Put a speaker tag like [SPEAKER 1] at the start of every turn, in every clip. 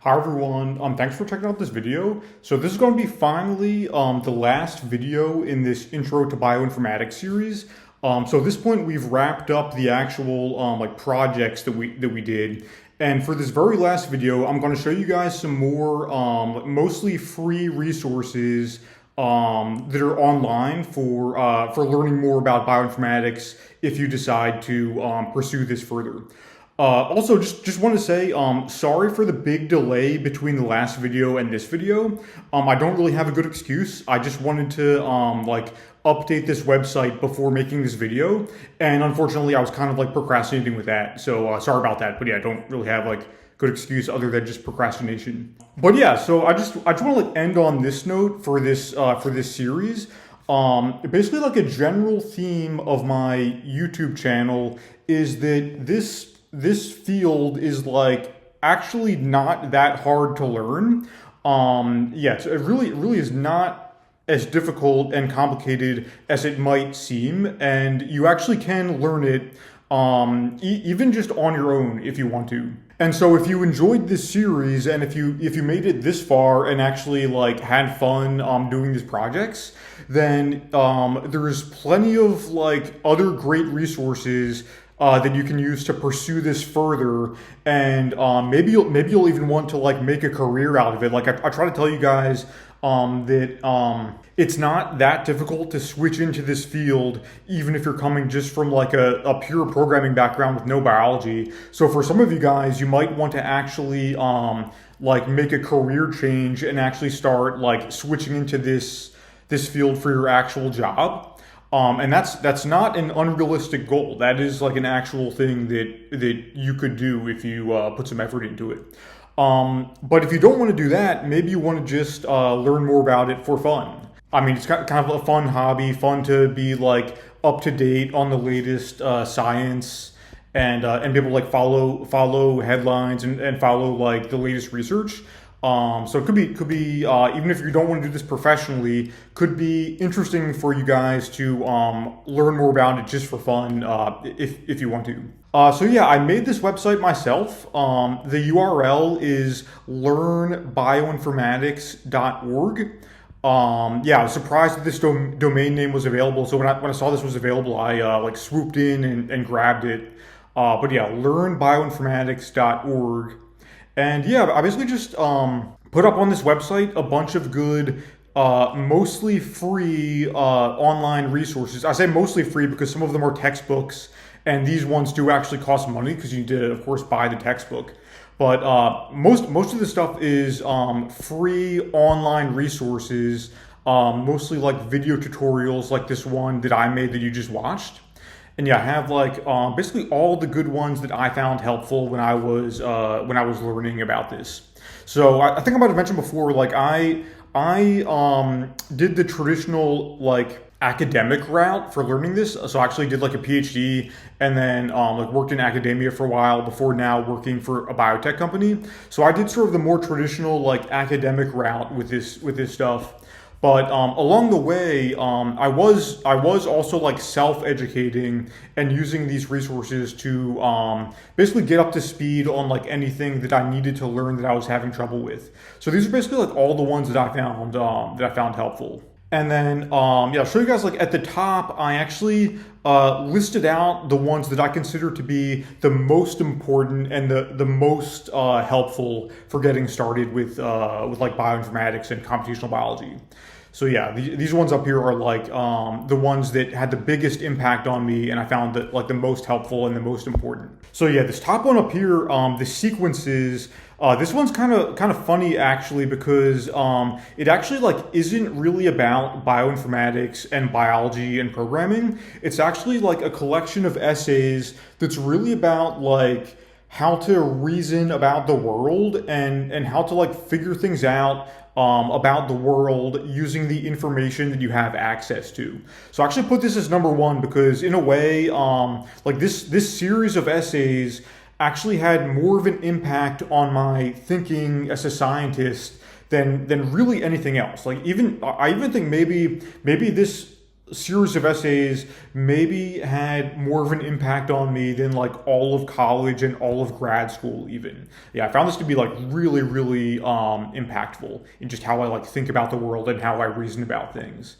[SPEAKER 1] Hi everyone, thanks for checking out this video. So this is going to be finally the last video in this Intro to Bioinformatics series. So at this point we've wrapped up the actual projects that we did. And for this very last video, I'm going to show you guys some more mostly free resources that are online for learning more about bioinformatics if you decide to pursue this further. Also, just want to say, sorry for the big delay between the last video and this video. I don't really have a good excuse. I just wanted to update this website before making this video, and unfortunately, I was kind of procrastinating with that. So sorry about that. But yeah, I don't really have good excuse other than just procrastination. But yeah, so I just want to end on this note for this series. Basically, a general theme of my YouTube channel is that this field is actually not that hard to learn. Yeah, it really is not as difficult and complicated as it might seem, and you actually can learn it even just on your own if you want to. And so if you enjoyed this series and if you made it this far and actually had fun doing these projects, then there's plenty of other great resources that you can use to pursue this further, and maybe you'll even want to make a career out of it. I try to tell you guys that it's not that difficult to switch into this field, even if you're coming just from a pure programming background with no biology. So for some of you guys, you might want to actually make a career change and actually start switching into this field for your actual job. And that's not an unrealistic goal. That is an actual thing that you could do if you put some effort into it. But if you don't want to do that, maybe you want to just learn more about it for fun. I mean, it's kind of a fun hobby, fun to be up to date on the latest science and be able to follow headlines and follow the latest research. So it could be even if you don't want to do this professionally, could be interesting for you guys to learn more about it just for fun if you want to. So yeah, I made this website myself. The URL is learnbioinformatics.org. Yeah, I was surprised that this domain name was available. So when I saw this was available, I swooped in and grabbed it. But yeah, learnbioinformatics.org. And yeah, I basically just put up on this website a bunch of good, mostly free online resources. I say mostly free because some of them are textbooks, and these ones do actually cost money because you need to, of course, buy the textbook. But most of the stuff is free online resources, mostly video tutorials like this one that I made that you just watched. And yeah, I have basically all the good ones that I found helpful when I was learning about this. So I think I might have mentioned before, I did the traditional academic route for learning this. So I actually did a PhD and then worked in academia for a while before now working for a biotech company. So I did sort of the more traditional academic route with this stuff. But along the way, I was also self-educating and using these resources to basically get up to speed on anything that I needed to learn that I was having trouble with. So these are basically all the ones that I found helpful. And then yeah, I'll show you guys at the top, I actually listed out the ones that I consider to be the most important and the most helpful for getting started with bioinformatics and computational biology. So yeah, these ones up here are the ones that had the biggest impact on me, and I found that the most helpful and the most important. So yeah, this top one up here, the sequences. This one's kind of funny actually because it actually isn't really about bioinformatics and biology and programming. It's actually a collection of essays that's really about how to reason about the world and how to figure things out about the world using the information that you have access to. So I actually put this as number one because in a way, this series of essays actually had more of an impact on my thinking as a scientist than really anything else. I even think maybe this series of essays maybe had more of an impact on me than like all of college and all of grad school even. Yeah, I found this to be like really, really impactful in just how I like think about the world and how I reason about things.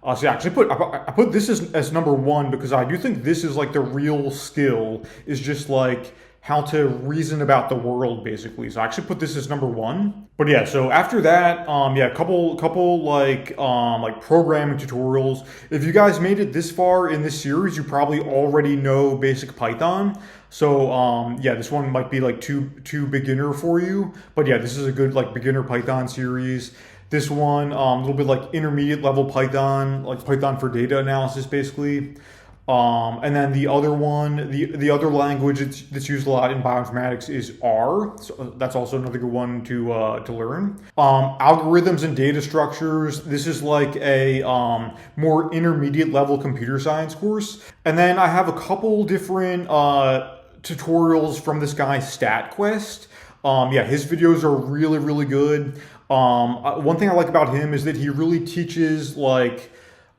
[SPEAKER 1] So yeah, actually I put this as number one because I do think this is like the real skill is just like how to reason about the world basically. So I actually put this as number one. But yeah, so after that, yeah, a couple like programming tutorials. If you guys made it this far in this series, you probably already know basic Python. So yeah, this one might be like too beginner for you. But yeah, this is a good like beginner Python series. This one, a little bit like intermediate level Python, like Python for data analysis, basically. And then the other one, the other language that's used a lot in bioinformatics is R. So that's also another good one to learn. Algorithms and data structures. This is like a more intermediate level computer science course. And then I have a couple different tutorials from this guy StatQuest. Yeah, his videos are really, really good. One thing I like about him is that he really teaches like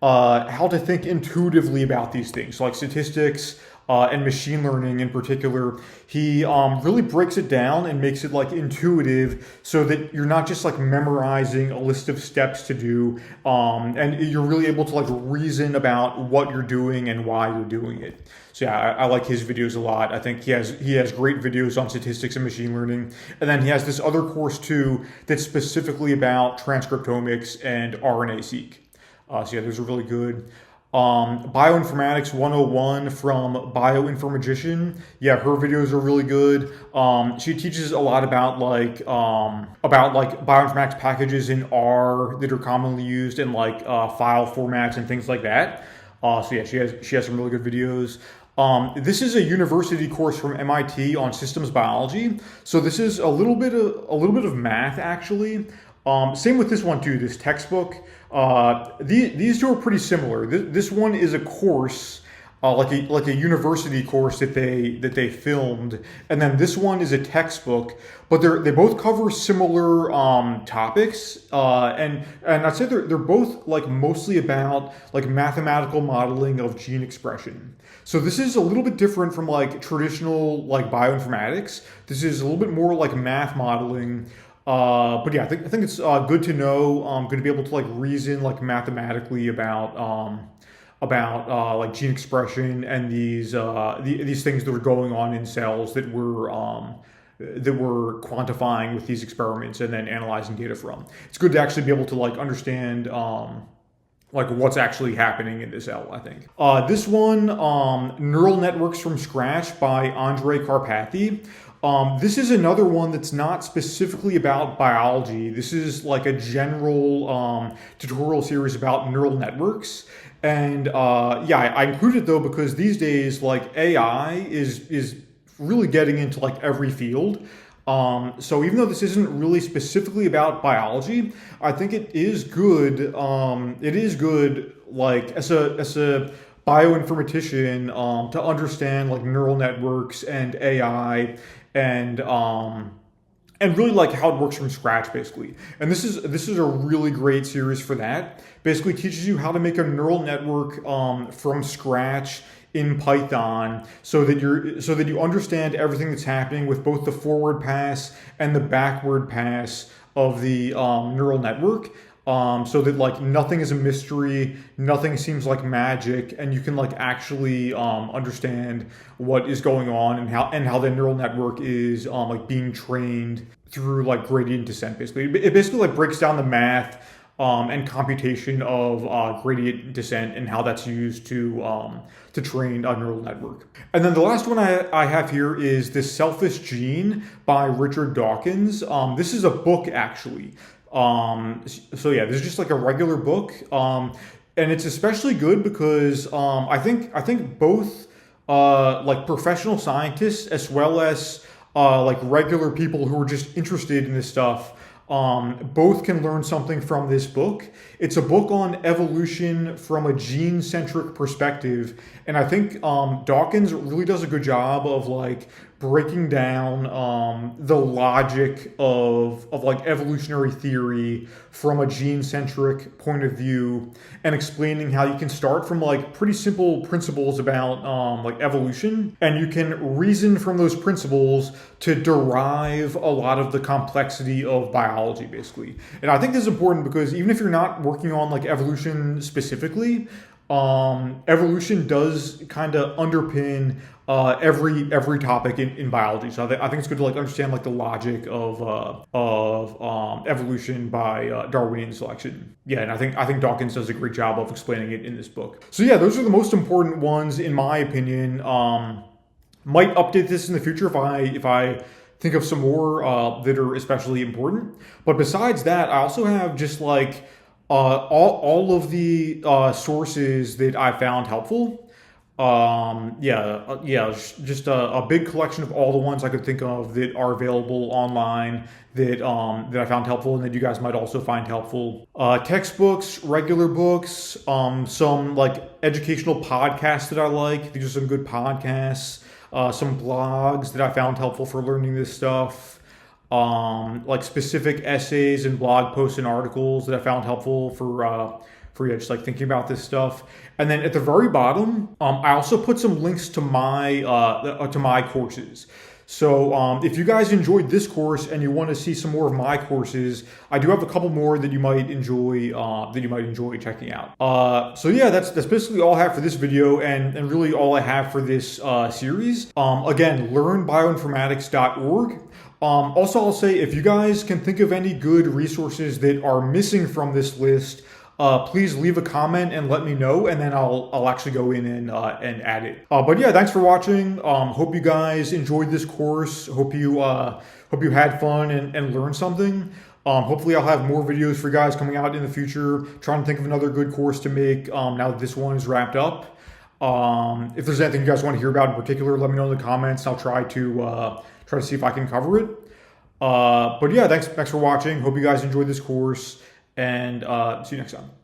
[SPEAKER 1] how to think intuitively about these things, so like statistics and machine learning in particular. He really breaks it down and makes it like intuitive so that you're not just like memorizing a list of steps to do, and you're really able to like reason about what you're doing and why you're doing it. So yeah, I like his videos a lot. I think he has great videos on statistics and machine learning. And then he has this other course too that's specifically about transcriptomics and RNA-seq. So yeah, those are really good. Bioinformatics 101 from Bioinformatician. Yeah, her videos are really good. She teaches a lot about like bioinformatics packages in R that are commonly used in like file formats and things like that. So yeah, she has some really good videos. This is a university course from MIT on systems biology. So this is a little bit of math actually. Same with this one too, this textbook. These two are pretty similar. This one is a course, like a university course that they filmed, and then this one is a textbook. But they both cover similar topics, and I'd say they're both like mostly about like mathematical modeling of gene expression. So this is a little bit different from like traditional like bioinformatics. This is a little bit more like math modeling. But yeah, I think it's good to know, good to be able to like reason like mathematically about like gene expression and these things that are going on in cells that we're quantifying with these experiments and then analyzing data from. It's good to actually be able to like understand like what's actually happening in the cell, I think. This one, Neural Networks from Scratch by Andrei Karpathy. This is another one that's not specifically about biology. This is like a general tutorial series about neural networks. And yeah, I included it though because these days like AI is really getting into like every field. So even though this isn't really specifically about biology, I think it is good. It is good like as a bioinformatician to understand like neural networks and AI and really like how it works from scratch basically. And this is a really great series for that. Basically teaches you how to make a neural network from scratch in Python so that you understand everything that's happening with both the forward pass and the backward pass of the neural network. So that like nothing is a mystery, nothing seems like magic, and you can like actually understand what is going on and how the neural network is like being trained through like gradient descent. Basically, it basically like breaks down the math and computation of gradient descent and how that's used to train a neural network. And then the last one I have here is This Selfish Gene by Richard Dawkins. This is a book actually. So yeah, this is just like a regular book, and it's especially good because I think both like professional scientists as well as like regular people who are just interested in this stuff both can learn something from this book. It's a book on evolution from a gene-centric perspective, and I think Dawkins really does a good job of like breaking down the logic of like evolutionary theory from a gene-centric point of view, and explaining how you can start from like pretty simple principles about like evolution, and you can reason from those principles to derive a lot of the complexity of biology, basically. And I think this is important because even if you're not working on like evolution specifically, evolution does kind of underpin every topic in biology. So I think it's good to like understand like the logic of evolution by Darwinian selection. Yeah, and I think Dawkins does a great job of explaining it in this book. So yeah, those are the most important ones in my opinion. Might update this in the future if I think of some more that are especially important. But besides that, I also have just like all of the sources that I found helpful. Just a big collection of all the ones I could think of that are available online that I found helpful and that you guys might also find helpful. Textbooks, regular books, some like educational podcasts that I like. These are some good podcasts. Some blogs that I found helpful for learning this stuff. Like specific essays and blog posts and articles that I found helpful for just like thinking about this stuff. And then at the very bottom, I also put some links to my courses. So if you guys enjoyed this course and you want to see some more of my courses, I do have a couple more that you might enjoy checking out. So yeah, that's basically all I have for this video, and really all I have for this series. Again, learnbioinformatics.org. Also, I'll say if you guys can think of any good resources that are missing from this list, please leave a comment and let me know, and then I'll actually go in and add it. But yeah, thanks for watching. Hope you guys enjoyed this course. Hope you had fun and learned something. Hopefully I'll have more videos for you guys coming out in the future. Trying to think of another good course to make now that this one is wrapped up. If there's anything you guys want to hear about in particular, let me know in the comments. I'll try to see if I can cover it. But yeah, thanks for watching. Hope you guys enjoyed this course, and see you next time.